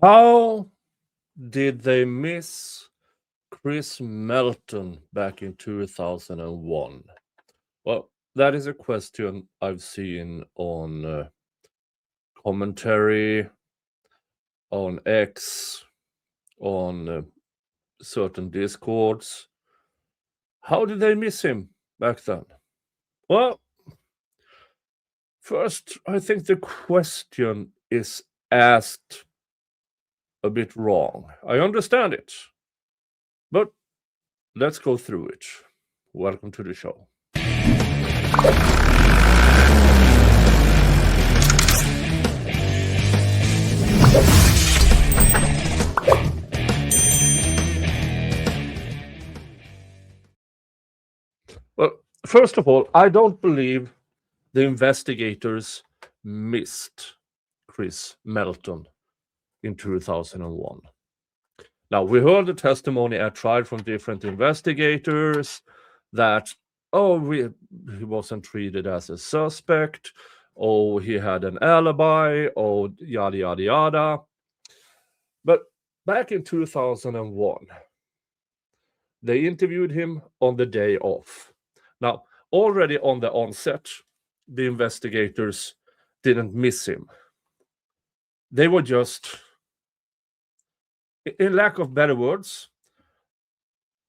How did they miss Chris Melton back in 2001? Well, that is a question I've seen on commentary, on X, on certain discords. How did they miss him back then? Well, first, I think the question is asked a bit wrong. I understand it, but let's go through it. Welcome to the show. Well, first of all, I don't believe the investigators missed Chris Melton in 2001. Now, we heard the testimony at trial from different investigators that, he wasn't treated as a suspect, he had an alibi, yada, yada, yada. But back in 2001, they interviewed him on the day off. Now, already on the onset, the investigators didn't miss him. They were just, in lack of better words,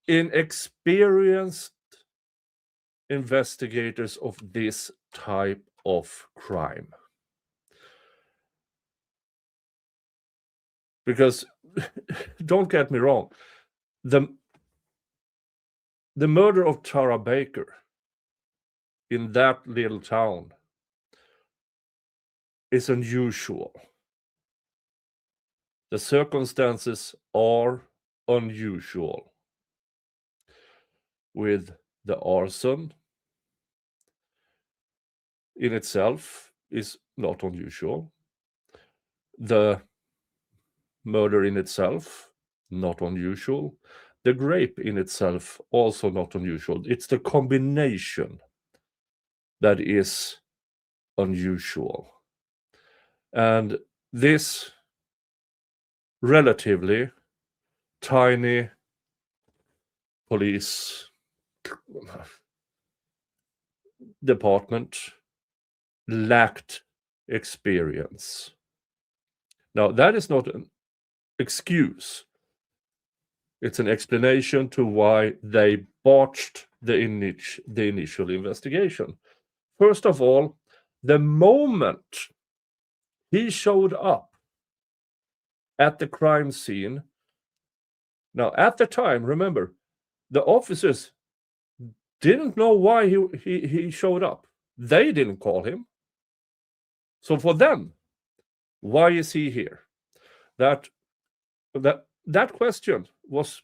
inexperienced investigators of this type of crime. Because, don't get me wrong, the murder of Tara Baker in that little town is unusual. The circumstances are unusual. With the arson in itself is not unusual. The murder in itself, not unusual. The rape in itself, also not unusual. It's the combination that is unusual. And this relatively tiny police department lacked experience. Now, that is not an excuse. It's an explanation to why they botched the initial investigation. First of all, the moment he showed up at the crime scene, now at the time, remember, the officers didn't know why he showed up. They didn't call him. So for them, why is he here? That question was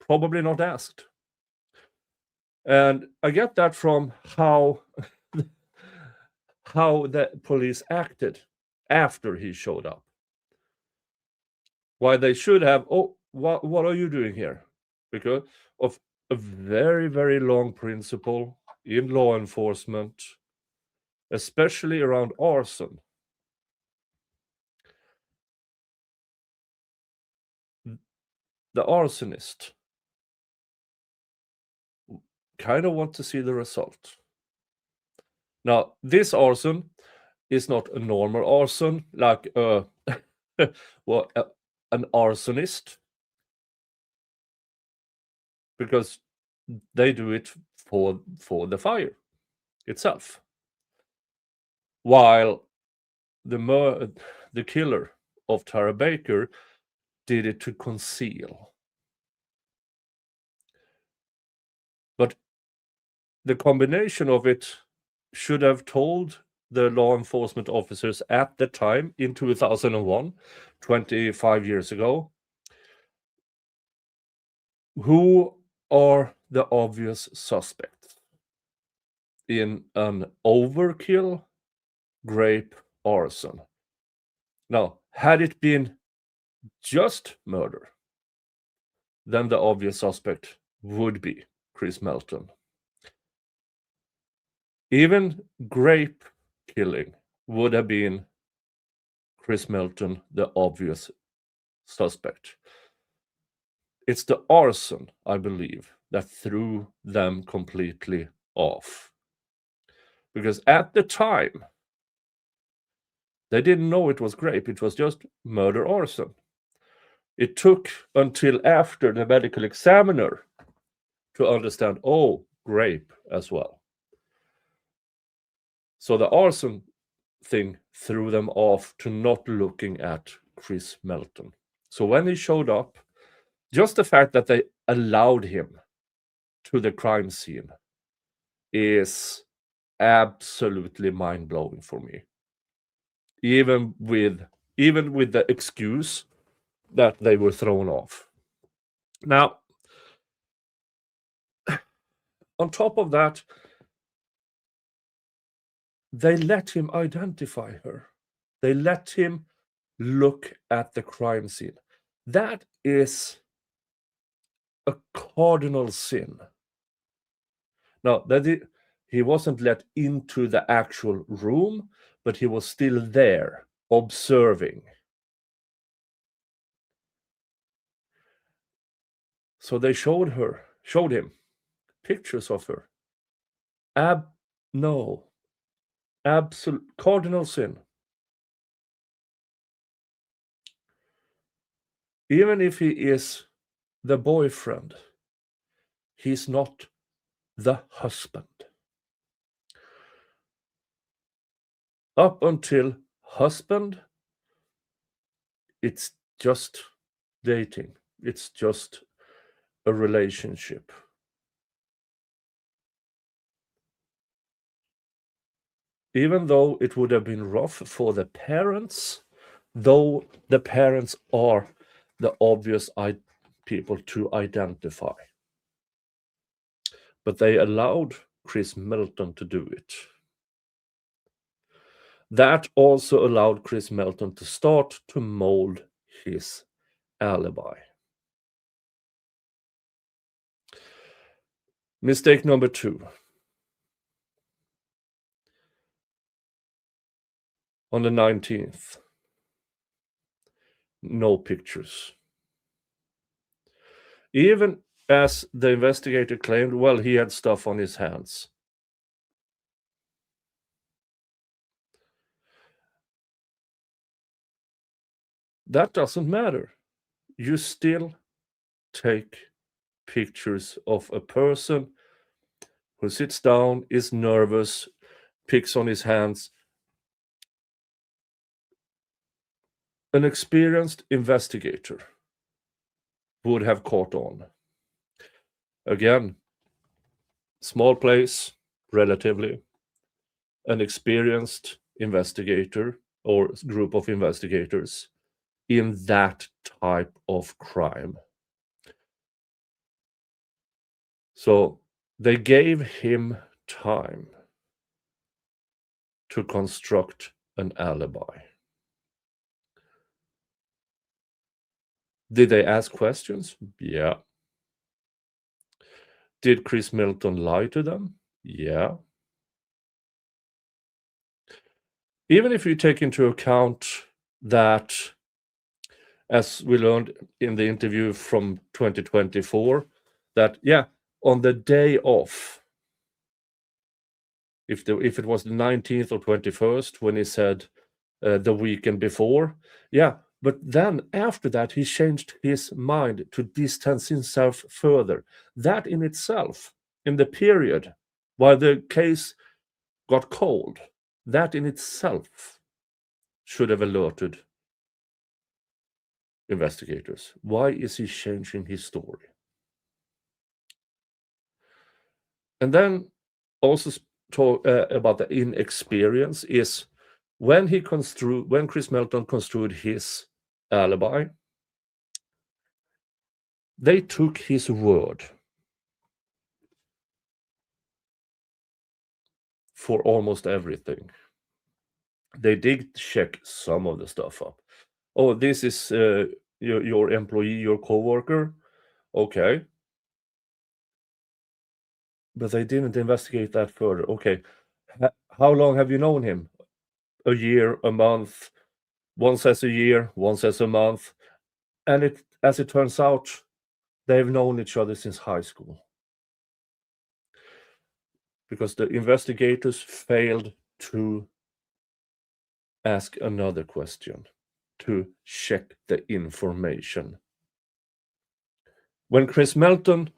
probably not asked. And I get that from how the police acted after he showed up. Why they should have, what are you doing here? Because of a very, very long principle in law enforcement, especially around arson. The arsonist kind of want to see the result. Now, this arson is not a normal arson, like an arsonist, because they do it for the fire itself. While the killer of Tara Baker did it to conceal. But the combination of it should have told the law enforcement officers at the time in 2001, 25 years ago, who are the obvious suspects in an overkill rape arson. Now, had it been just murder, then the obvious suspect would be Chris Melton. Even grape killing would have been Chris Melton, the obvious suspect. It's the arson, I believe, that threw them completely off. Because at the time, they didn't know it was grape, it was just murder arson. It took until after the medical examiner to understand, oh, grape as well. So the arson thing threw them off to not looking at Chris Melton. So when he showed up, just the fact that they allowed him to the crime scene is absolutely mind-blowing for me. Even with the excuse that they were thrown off. Now, on top of that, they let him identify her. They let him look at the crime scene. That is a cardinal sin. Now, he wasn't let into the actual room, but he was still there, observing. So they showed him pictures of her. No. Absolute cardinal sin. Even if he is the boyfriend, he's not the husband. Up until husband, it's just dating. It's just a relationship. Even though it would have been rough for the parents, though the parents are the obvious people to identify. But they allowed Chris Melton to do it. That also allowed Chris Melton to start to mold his alibi. Mistake number 2. On the 19th, no pictures. Even as the investigator claimed, well, he had stuff on his hands. That doesn't matter. You still take pictures of a person who sits down, is nervous, picks on his hands. An experienced investigator would have caught on. Again, small place, relatively. An experienced investigator or group of investigators in that type of crime. So they gave him time to construct an alibi. Did they ask questions? Yeah. Did Chris Melton lie to them? Yeah. Even if you take into account that, as we learned in the interview from 2024, that, yeah, on the day off, if it was the 19th or 21st, when he said the weekend before, yeah, but then after that, he changed his mind to distance himself further. That in itself, in the period while the case got cold, that in itself should have alerted investigators. Why is he changing his story? And then also talk about the inexperience is when Chris Melton construed his alibi, they took his word for almost everything. They did check some of the stuff up. Oh, this is your employee, your coworker. Okay. But they didn't investigate that further. Okay. How long have you known him? A year, a month? One says a year, one says a month. And as it turns out, they've known each other since high school. Because the investigators failed to ask another question, to check the information. When Chris Melton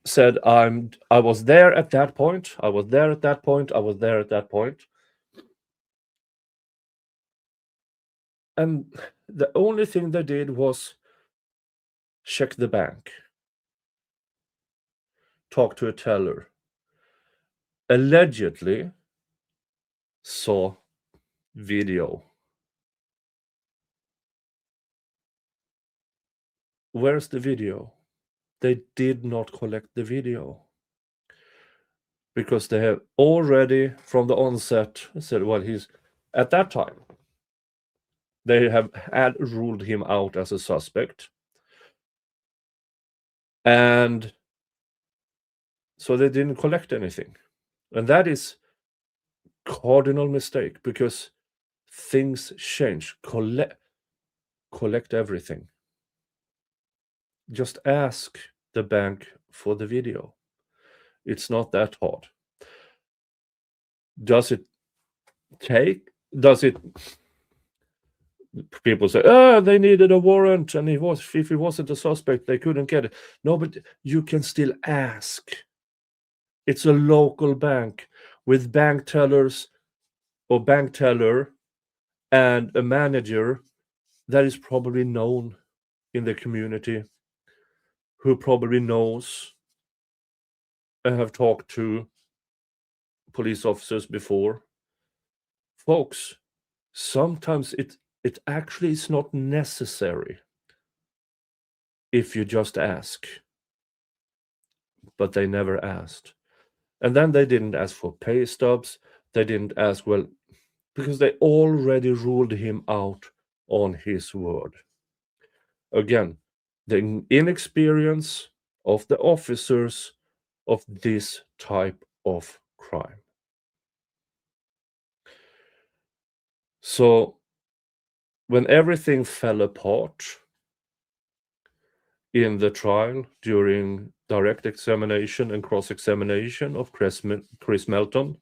said, I was there at that point, I was there at that point, I was there at that point. And the only thing they did was check the bank, talk to a teller, allegedly saw video. Where's the video? They did not collect the video. Because they have already, from the onset, said, well, he's, at that time, they had ruled him out as a suspect. And so they didn't collect anything. And that is cardinal mistake, because things change. Collect everything. Just ask the bank for the video. It's not that hard. Does it? People say, they needed a warrant, and if he wasn't a suspect, they couldn't get it. No, but you can still ask. It's a local bank with bank tellers or bank teller and a manager that is probably known in the community, who probably knows and have talked to police officers before. Folks, sometimes it actually is not necessary if you just ask. But they never asked. And then they didn't ask for pay stubs. They didn't ask, well, because they already ruled him out on his word. Again, the inexperience of the officers of this type of crime. So when everything fell apart in the trial during direct examination and cross-examination of Chris Melton,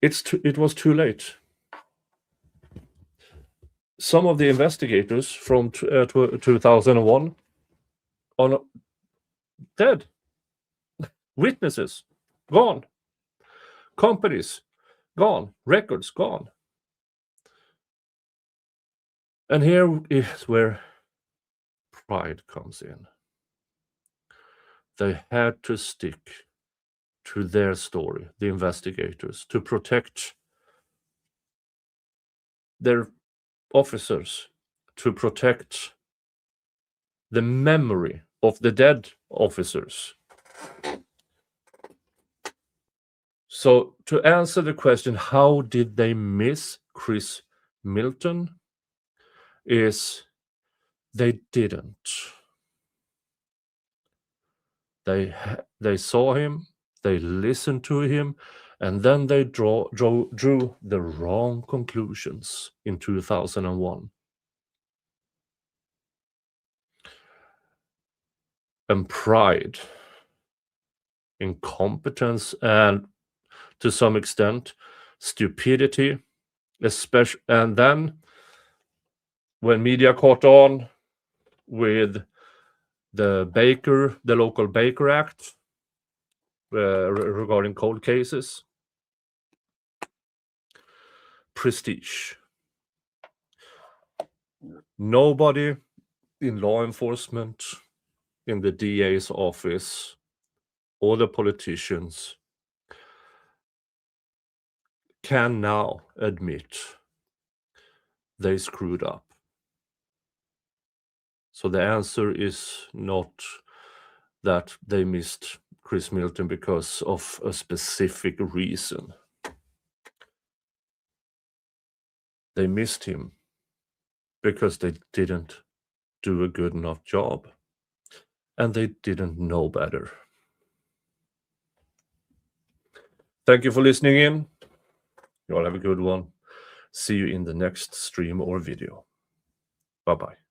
it was too late. Some of the investigators from 2001 are dead. Witnesses gone. Companies gone. Records gone. And here is where pride comes in. They had to stick to their story, the investigators, to protect their officers, to protect the memory of the dead officers. So to answer the question, how did they miss Chris Melton, is they didn't. They saw him, they listened to him, and then they drew the wrong conclusions in 2001. And pride, incompetence, and to some extent stupidity, especially, and then when media caught on with the local Baker Act regarding cold cases, prestige. Nobody in law enforcement, in the DA's office, or the politicians can now admit they screwed up. So the answer is not that they missed Chris Melton because of a specific reason. They missed him because they didn't do a good enough job, and they didn't know better. Thank you for listening in. You all have a good one. See you in the next stream or video. Bye-bye.